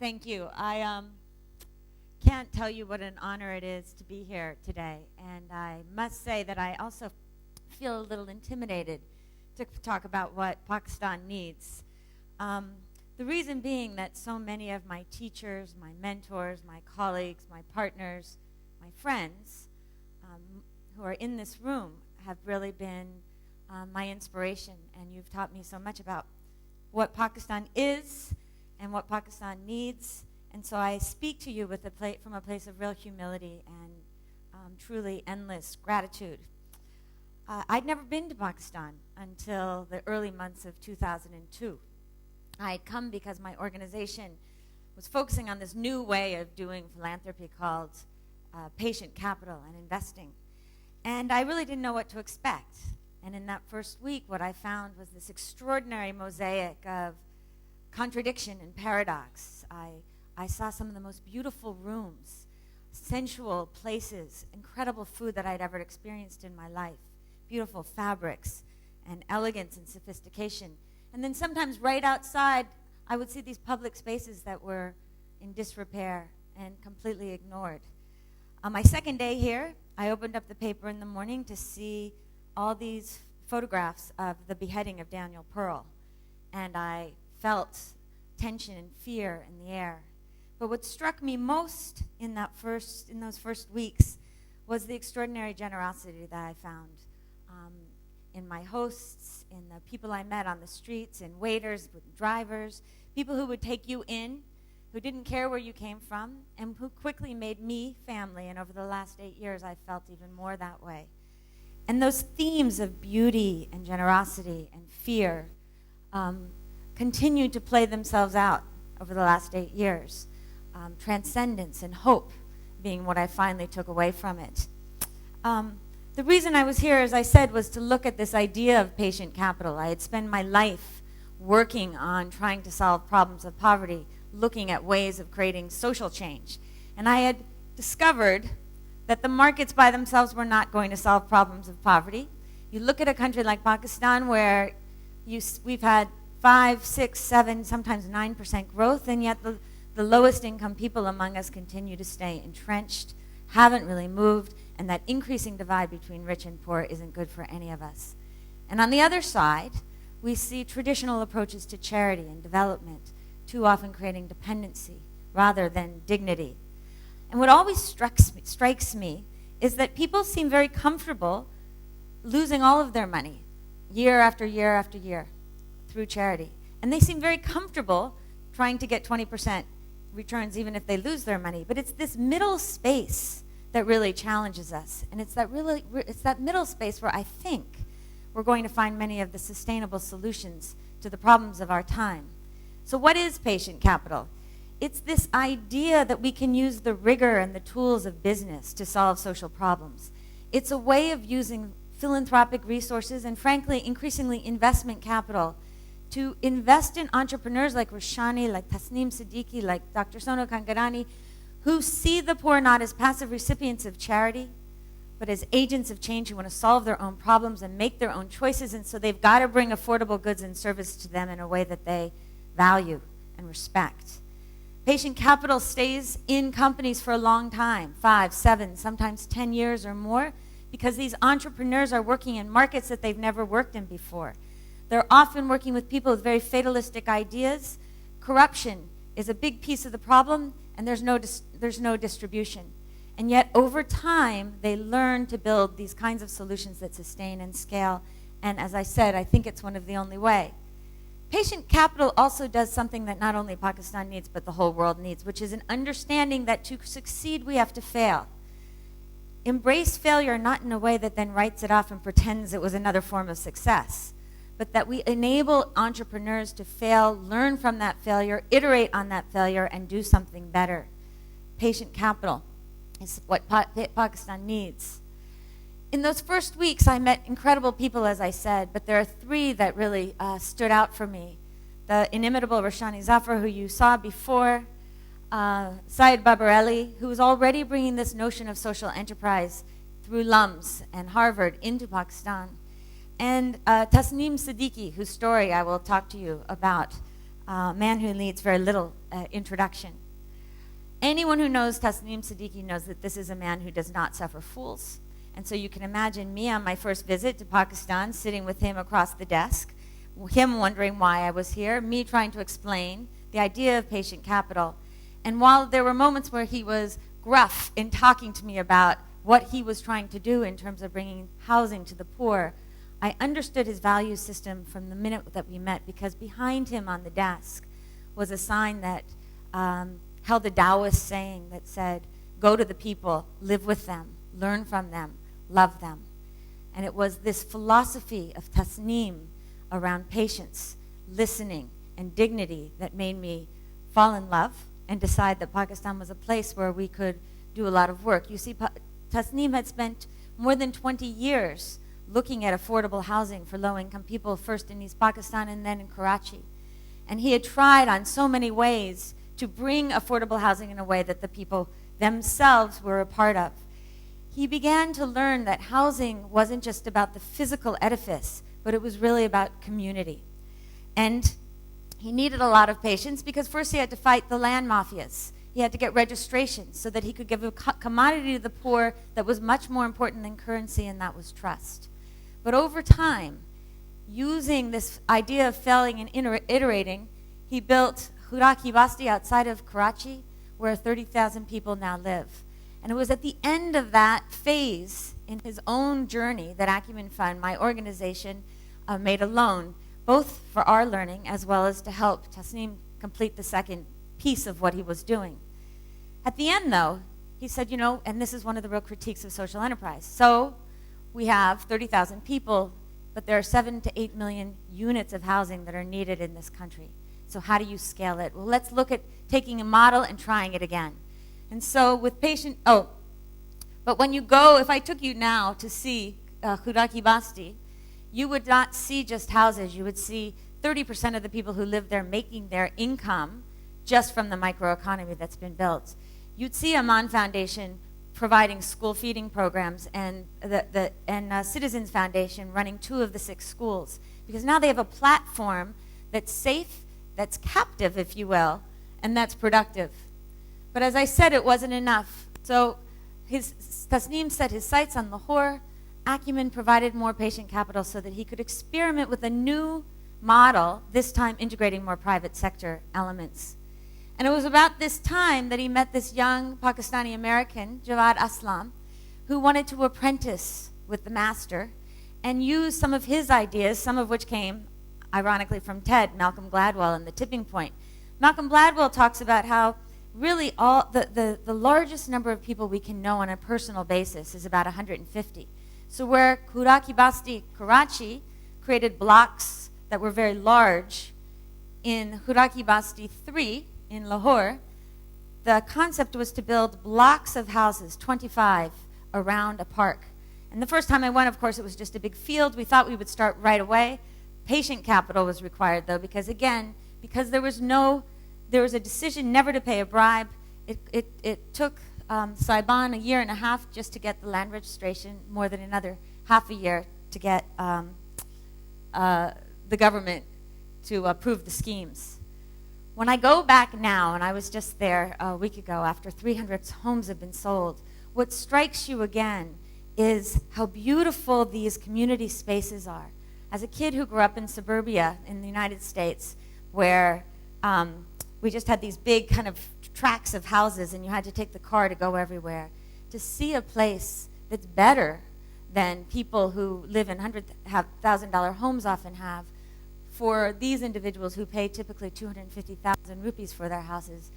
Thank you. I can't tell you what an honor it is to be here today. And I must say that I also feel a little intimidated to talk about what Pakistan needs. The reason being that so many of my teachers, my mentors, my colleagues, my partners, my friends who are in this room have really been my inspiration. And you've taught me so much about what Pakistan is and what Pakistan needs. And so I speak to you with from a place of real humility and truly endless gratitude. I'd never been to Pakistan until the early months of 2002. I had come because my organization was focusing on this new way of doing philanthropy called patient capital and investing. And I really didn't know what to expect. And in that first week, what I found was this extraordinary mosaic of contradiction and paradox. I saw some of the most beautiful rooms, sensual places, incredible food that I'd ever experienced in my life, beautiful fabrics and elegance and sophistication. And then sometimes right outside, I would see these public spaces that were in disrepair and completely ignored. On my second day here, I opened up the paper in the morning to see all these photographs of the beheading of Daniel Pearl. And I felt tension and fear in the air. But what struck me most in those first weeks was the extraordinary generosity that I found in my hosts, in the people I met on the streets, in waiters, with drivers, people who would take you in, who didn't care where you came from, and who quickly made me family. And over the last 8 years, I felt even more that way. And those themes of beauty and generosity and fear continued to play themselves out over the last 8 years. Transcendence and hope being what I finally took away from it. The reason I was here, as I said, was to look at this idea of patient capital. I had spent my life working on trying to solve problems of poverty, looking at ways of creating social change. And I had discovered that the markets by themselves were not going to solve problems of poverty. You look at a country like Pakistan where we've had 5, 6, 7, sometimes 9% growth, and yet the lowest income people among us continue to stay entrenched, haven't really moved, and that increasing divide between rich and poor isn't good for any of us. And on the other side, we see traditional approaches to charity and development, too often creating dependency rather than dignity. And what always strikes me is that people seem very comfortable losing all of their money year after year after year through charity. And they seem very comfortable trying to get 20% returns even if they lose their money. But it's this middle space that really challenges us. And it's that middle space where I think we're going to find many of the sustainable solutions to the problems of our time. So what is patient capital? It's this idea that we can use the rigor and the tools of business to solve social problems. It's a way of using philanthropic resources and, frankly, increasingly investment capital to invest in entrepreneurs like Roshani, like Tasneem Siddiqui, like Dr. Sonu Kangarani, who see the poor not as passive recipients of charity, but as agents of change who want to solve their own problems and make their own choices. And so they've got to bring affordable goods and service to them in a way that they value and respect. Patient capital stays in companies for a long time, 5, 7, sometimes 10 years or more, because these entrepreneurs are working in markets that they've never worked in before. They're often working with people with very fatalistic ideas. Corruption is a big piece of the problem, and there's no distribution. And yet, over time, they learn to build these kinds of solutions that sustain and scale. And as I said, I think it's one of the only way. Patient capital also does something that not only Pakistan needs, but the whole world needs, which is an understanding that to succeed, we have to fail. Embrace failure not in a way that then writes it off and pretends it was another form of success, but that we enable entrepreneurs to fail, learn from that failure, iterate on that failure, and do something better. Patient capital is what Pakistan needs. In those first weeks, I met incredible people, as I said, but there are 3 that really stood out for me. The inimitable Roshani Zafar, who you saw before, Syed Babarelli, who is already bringing this notion of social enterprise through LUMS and Harvard into Pakistan, and Tasneem Siddiqui, whose story I will talk to you about, a man who needs very little introduction. Anyone who knows Tasneem Siddiqui knows that this is a man who does not suffer fools. And so you can imagine me on my first visit to Pakistan, sitting with him across the desk, him wondering why I was here, me trying to explain the idea of patient capital. And while there were moments where he was gruff in talking to me about what he was trying to do in terms of bringing housing to the poor, I understood his value system from the minute that we met, because behind him on the desk was a sign that held a Taoist saying that said, go to the people, live with them, learn from them, love them. And it was this philosophy of Tasneem around patience, listening, and dignity that made me fall in love and decide that Pakistan was a place where we could do a lot of work. You see, Tasneem had spent more than 20 years looking at affordable housing for low-income people, first in East Pakistan and then in Karachi. And he had tried on so many ways to bring affordable housing in a way that the people themselves were a part of. He began to learn that housing wasn't just about the physical edifice, but it was really about community. And he needed a lot of patience because first he had to fight the land mafias. He had to get registration so that he could give a commodity to the poor that was much more important than currency, and that was trust. But over time, using this idea of failing and iterating, he built Khuraki Basti outside of Karachi, where 30,000 people now live. And it was at the end of that phase in his own journey that Acumen Fund, my organization, made a loan, both for our learning as well as to help Tasneem complete the second piece of what he was doing. At the end, though, he said, and this is one of the real critiques of social enterprise. So we have 30,000 people, but there are 7 to 8 million units of housing that are needed in this country. So how do you scale it? Well, let's look at taking a model and trying it again. And so with but when you go, if I took you now to see Khuraki Basti, you would not see just houses. You would see 30% of the people who live there making their income just from the microeconomy that's been built. You'd see Aman Foundation providing school feeding programs and Citizens Foundation running 2 of the 6 schools, because now they have a platform that's safe, that's captive, if you will, and that's productive. But as I said, it wasn't enough. So Tasneem set his sights on Lahore. Acumen provided more patient capital so that he could experiment with a new model, this time integrating more private sector elements. And it was about this time that he met this young Pakistani American, Jawad Aslam, who wanted to apprentice with the master and use some of his ideas, some of which came, ironically, from TED, Malcolm Gladwell, and the tipping point. Malcolm Gladwell talks about how really all the largest number of people we can know on a personal basis is about 150. So where Khuraki Basti, Karachi, created blocks that were very large, in Khuraki Basti 3 in Lahore, the concept was to build blocks of houses, 25, around a park. And the first time I went, of course, it was just a big field. We thought we would start right away. Patient capital was required, though, because there was a decision never to pay a bribe. It took Saiban a year and a half just to get the land registration, more than another half a year to get the government to approve the schemes. When I go back now, and I was just there a week ago after 300 homes have been sold, what strikes you again is how beautiful these community spaces are. As a kid who grew up in suburbia in the United States, where we just had these big kind of tracts of houses and you had to take the car to go everywhere, to see a place that's better than people who live in $100,000 homes often have, for these individuals who pay typically 250,000 rupees for their houses,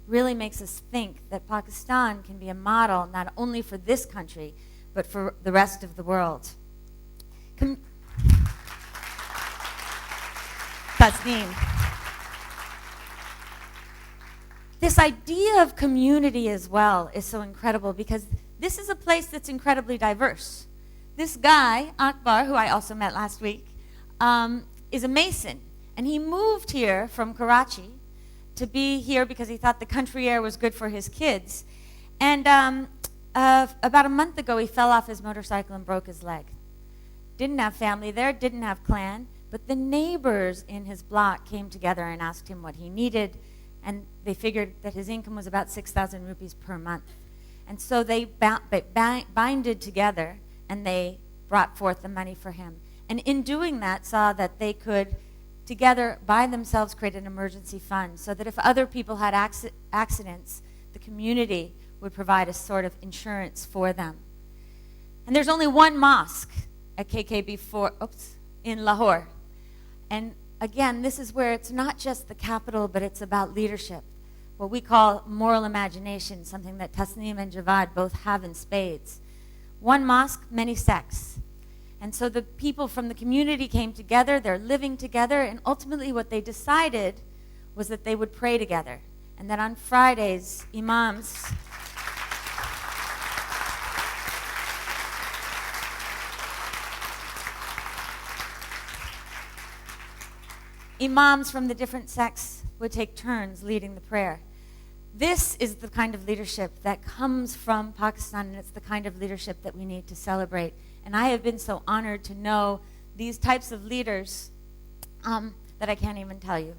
really makes us think that Pakistan can be a model not only for this country, but for the rest of the world. Tasneem. This idea of community as well is so incredible, because this is a place that's incredibly diverse. This guy, Akbar, who I also met last week, is a Mason, and he moved here from Karachi to be here because he thought the country air was good for his kids. And about a month ago, he fell off his motorcycle and broke his leg. Didn't have family there, didn't have clan, But the neighbors in his block came together and asked him what he needed, and they figured that his income was about 6,000 rupees per month. And so they binded together, and they brought forth the money for him. And in doing that, saw that they could together by themselves create an emergency fund so that if other people had accidents, the community would provide a sort of insurance for them. And there's only one mosque at KKB4 in Lahore. And again, this is where it's not just the capital, but it's about leadership. What we call moral imagination, something that Tasneem and Javad both have in spades. One mosque, many sects. And so the people from the community came together, they're living together, and ultimately what they decided was that they would pray together. And that on Fridays, imams from the different sects would take turns leading the prayer. This is the kind of leadership that comes from Pakistan, and it's the kind of leadership that we need to celebrate. And I have been so honored to know these types of leaders that I can't even tell you.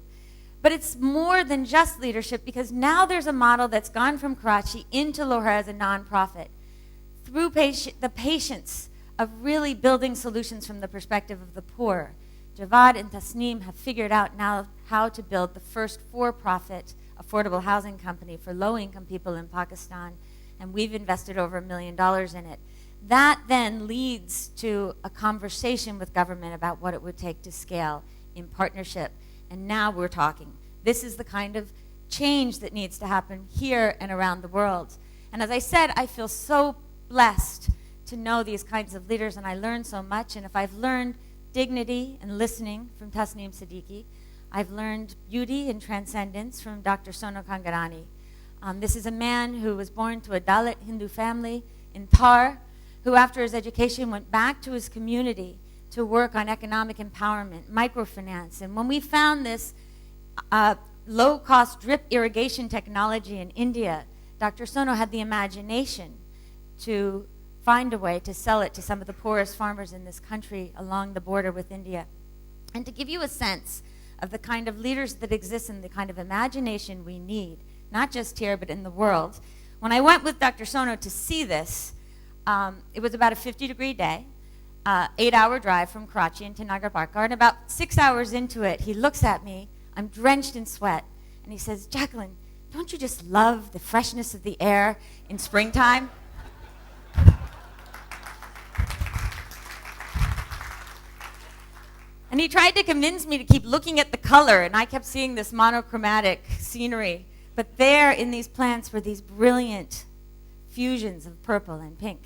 But it's more than just leadership, because now there's a model that's gone from Karachi into Lahore as a nonprofit through the patience of really building solutions from the perspective of the poor. Javad and Tasneem have figured out now how to build the first for-profit affordable housing company for low-income people in Pakistan, and we've invested over $1 million in it. That then leads to a conversation with government about what it would take to scale in partnership. And now we're talking. This is the kind of change that needs to happen here and around the world. And as I said, I feel so blessed to know these kinds of leaders, and I learn so much. And if I've learned dignity and listening from Tasneem Siddiqui, I've learned beauty and transcendence from Dr. Sono Kangarani. This is a man who was born to a Dalit Hindu family in Thar, who after his education went back to his community to work on economic empowerment, microfinance. And when we found this low-cost drip irrigation technology in India, Dr. Sono had the imagination to find a way to sell it to some of the poorest farmers in this country along the border with India. And to give you a sense of the kind of leaders that exist and the kind of imagination we need, not just here but in the world, when I went with Dr. Sono to see this, it was about a 50-degree day, 8-hour drive from Karachi into Nagar Parkar, and about 6 hours into it, he looks at me, I'm drenched in sweat, and he says, "Jacqueline, don't you just love the freshness of the air in springtime?" And he tried to convince me to keep looking at the color, and I kept seeing this monochromatic scenery. But there in these plants were these brilliant fusions of purple and pink.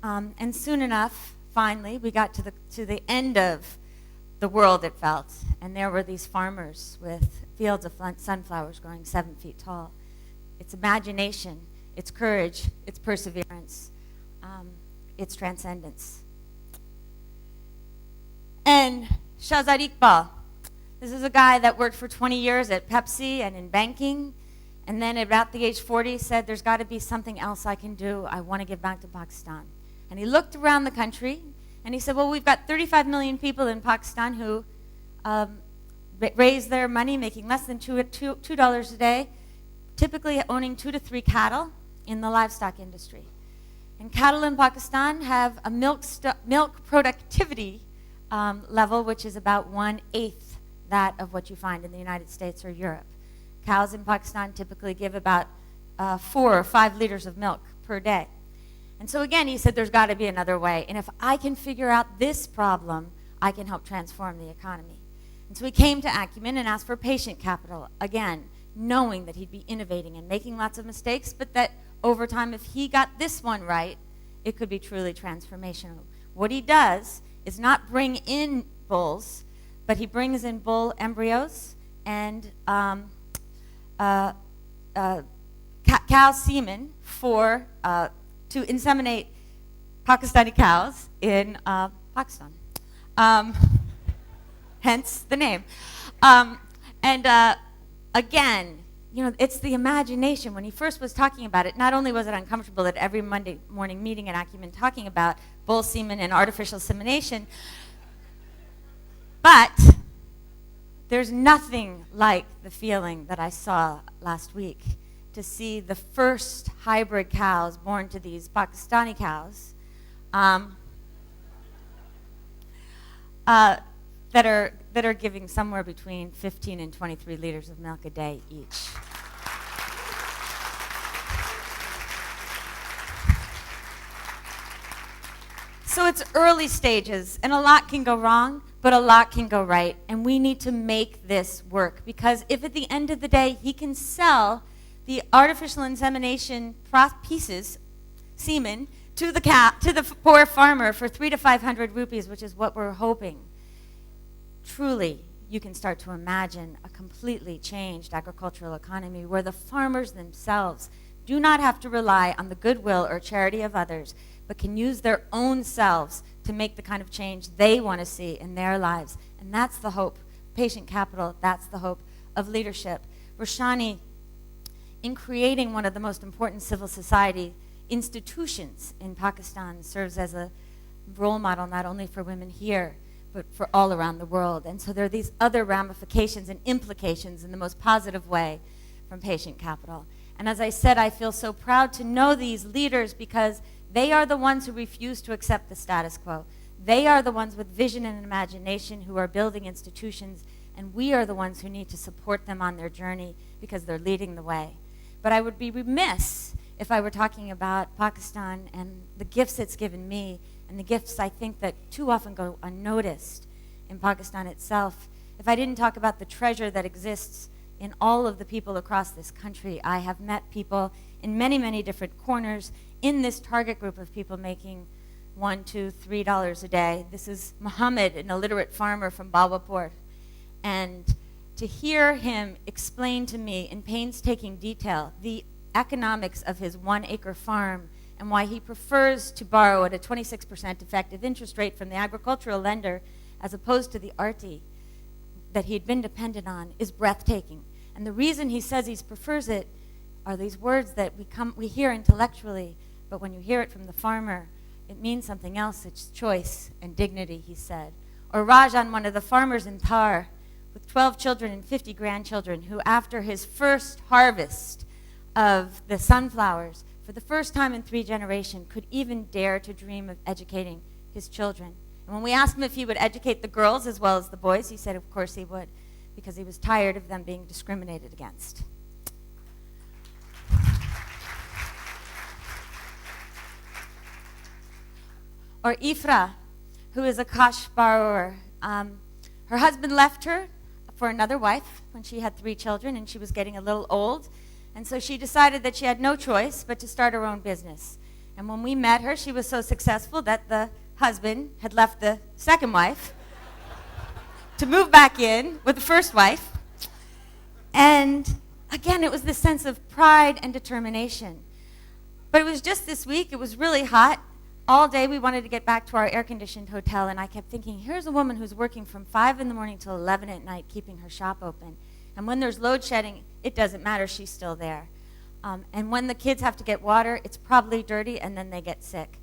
And soon enough, finally, we got to the end of the world, it felt. And there were these farmers with fields of sunflowers growing 7 feet tall. It's imagination, it's courage, it's perseverance, it's transcendence. And Shahzad Iqbal, this is a guy that worked for 20 years at Pepsi and in banking, and then at about the age 40 said, there's got to be something else I can do. I want to give back to Pakistan. And he looked around the country, and he said, well, we've got 35 million people in Pakistan who raise their money making less than $2 a day, typically owning 2 to 3 cattle in the livestock industry. And cattle in Pakistan have a milk productivity level, which is about 1/8 that of what you find in the United States or Europe. Cows in Pakistan typically give about 4 or 5 liters of milk per day. And so again, he said, there's got to be another way. And if I can figure out this problem, I can help transform the economy. And so he came to Acumen and asked for patient capital, again, knowing that he'd be innovating and making lots of mistakes, but that over time, if he got this one right, it could be truly transformational. What he does is not bring in bulls, but he brings in bull embryos and cow semen to inseminate Pakistani cows in Pakistan. Hence the name. Again, you know, it's the imagination. When he first was talking about it, not only was it uncomfortable at every Monday morning meeting at Acumen talking about bull semen and artificial insemination, But there's nothing like the feeling that I saw last week to see the first hybrid cows born to these Pakistani cows that are giving somewhere between 15 and 23 liters of milk a day each. So it's early stages, and a lot can go wrong, but a lot can go right, and we need to make this work, because if at the end of the day he can sell the artificial insemination pieces, semen, to the poor farmer for 300 to 500 rupees, which is what we're hoping, truly you can start to imagine a completely changed agricultural economy where the farmers themselves do not have to rely on the goodwill or charity of others, but can use their own selves to make the kind of change they want to see in their lives. And that's the hope. Patient capital, that's the hope of leadership. Roshani, in creating one of the most important civil society institutions in Pakistan, serves as a role model not only for women here, but for all around the world. And so there are these other ramifications and implications in the most positive way from patient capital. And as I said, I feel so proud to know these leaders because they are the ones who refuse to accept the status quo. They are the ones with vision and imagination who are building institutions, and we are the ones who need to support them on their journey because they're leading the way. But I would be remiss if I were talking about Pakistan and the gifts it's given me, and the gifts I think that too often go unnoticed in Pakistan itself, if I didn't talk about the treasure that exists in all of the people across this country. I have met people in many, many different corners in this target group of people making $1, $2, $3 a day. This is Muhammad, an illiterate farmer from Balwapur. And to hear him explain to me in painstaking detail the economics of his 1-acre farm and why he prefers to borrow at a 26% effective interest rate from the agricultural lender as opposed to the RT that he'd been dependent on is breathtaking. And the reason he says he prefers it are these words that we hear intellectually, but when you hear it from the farmer, it means something else. It's choice and dignity, he said. Or Rajan, one of the farmers in Thar, with 12 children and 50 grandchildren, who after his first harvest of the sunflowers, for the first time in 3 generations, could even dare to dream of educating his children. And when we asked him if he would educate the girls as well as the boys, he said of course he would, because he was tired of them being discriminated against. Or Ifra, who is a Kash borrower. Her husband left her for another wife when she had 3 children, and she was getting a little old. And so she decided that she had no choice but to start her own business. And when we met her, she was so successful that the husband had left the second wife to move back in with the first wife. And again, it was this sense of pride and determination. But it was just this week, it was really hot. All day we wanted to get back to our air-conditioned hotel, and I kept thinking, here's a woman who's working from 5 in the morning till 11 at night, keeping her shop open. And when there's load shedding, it doesn't matter, she's still there. And when the kids have to get water, it's probably dirty, and then they get sick.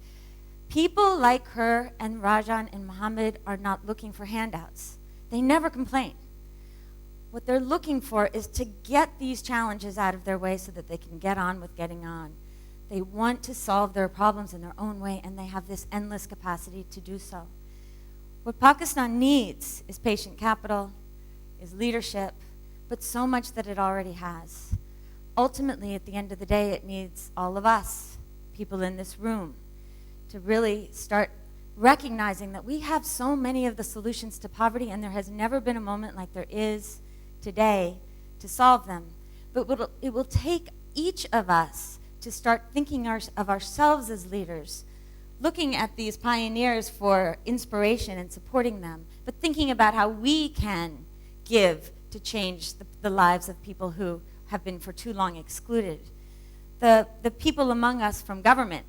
People like her and Rajan and Muhammad are not looking for handouts. They never complain. What they're looking for is to get these challenges out of their way so that they can get on with getting on. They want to solve their problems in their own way, and they have this endless capacity to do so. What Pakistan needs is patient capital, is leadership, but so much that it already has. Ultimately, at the end of the day, it needs all of us, people in this room, to really start recognizing that we have so many of the solutions to poverty, and there has never been a moment like there is today to solve them. But it will take each of us to start thinking of ourselves as leaders, looking at these pioneers for inspiration and supporting them, but thinking about how we can give to change the lives of people who have been for too long excluded. The people among us from government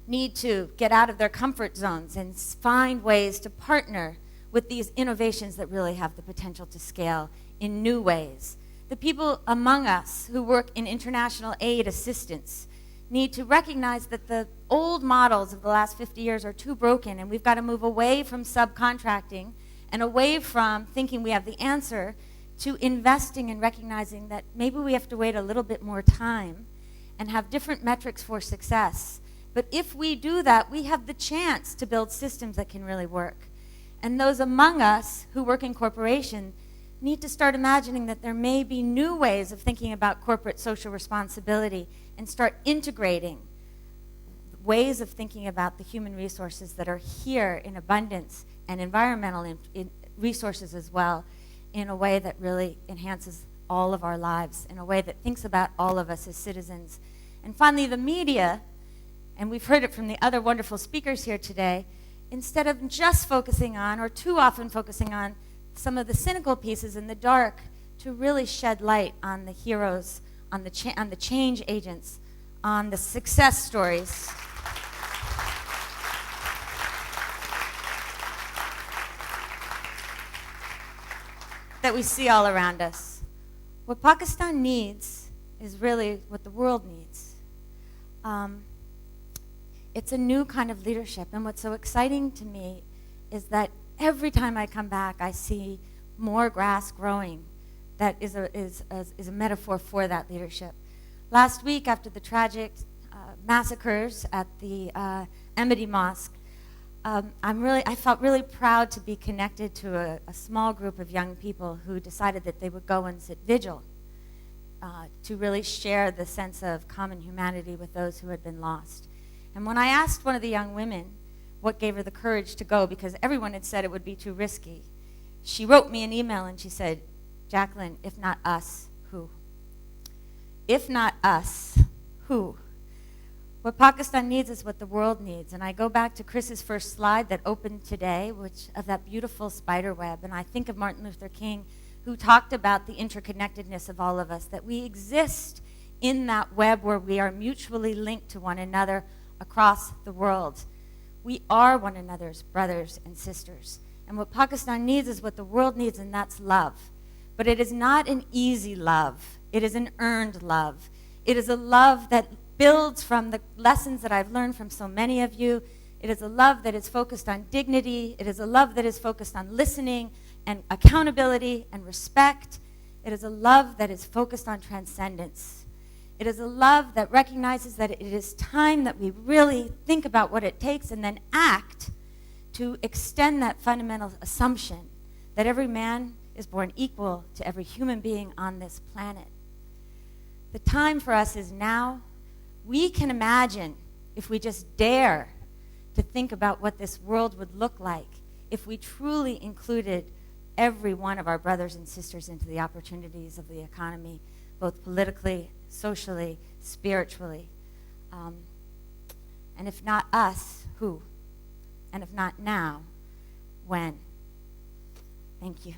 need to get out of their comfort zones and find ways to partner with these innovations that really have the potential to scale in new ways. The people among us who work in international aid assistance need to recognize that the old models of the last 50 years are too broken, and we've got to move away from subcontracting and away from thinking we have the answer to investing and recognizing that maybe we have to wait a little bit more time and have different metrics for success. But if we do that, we have the chance to build systems that can really work. And those among us who work in corporation need to start imagining that there may be new ways of thinking about corporate social responsibility and start integrating ways of thinking about the human resources that are here in abundance and environmental resources as well in a way that really enhances all of our lives, in a way that thinks about all of us as citizens. And finally, the media, and we've heard it from the other wonderful speakers here today, instead of just focusing on, or too often focusing on, some of the cynical pieces in the dark, to really shed light on the heroes, on the change agents, on the success stories. That we see all around us. What Pakistan needs is really what the world needs. It's a new kind of leadership, and what's so exciting to me is that every time I come back, I see more grass growing. That is a metaphor for that leadership. Last week, after the tragic massacres at the Amity Mosque, I felt really proud to be connected to a small group of young people who decided that they would go and sit vigil to really share the sense of common humanity with those who had been lost. And when I asked one of the young women what gave her the courage to go, because everyone had said it would be too risky, she wrote me an email and she said, "Jacqueline, if not us, who? If not us, who?" What Pakistan needs is what the world needs. And I go back to Chris's first slide that opened today, which of that beautiful spider web. And I think of Martin Luther King, who talked about the interconnectedness of all of us, that we exist in that web where we are mutually linked to one another across the world. We are one another's brothers and sisters. And what Pakistan needs is what the world needs, and that's love. But it is not an easy love. It is an earned love. It is a love that builds from the lessons that I've learned from so many of you. It is a love that is focused on dignity. It is a love that is focused on listening and accountability and respect. It is a love that is focused on transcendence. It is a love that recognizes that it is time that we really think about what it takes and then act to extend that fundamental assumption that every man is born equal to every human being on this planet. The time for us is now. We can imagine, if we just dare to think about what this world would look like if we truly included every one of our brothers and sisters into the opportunities of the economy, both politically, socially, spiritually. And if not us, who? And if not now, when? Thank you.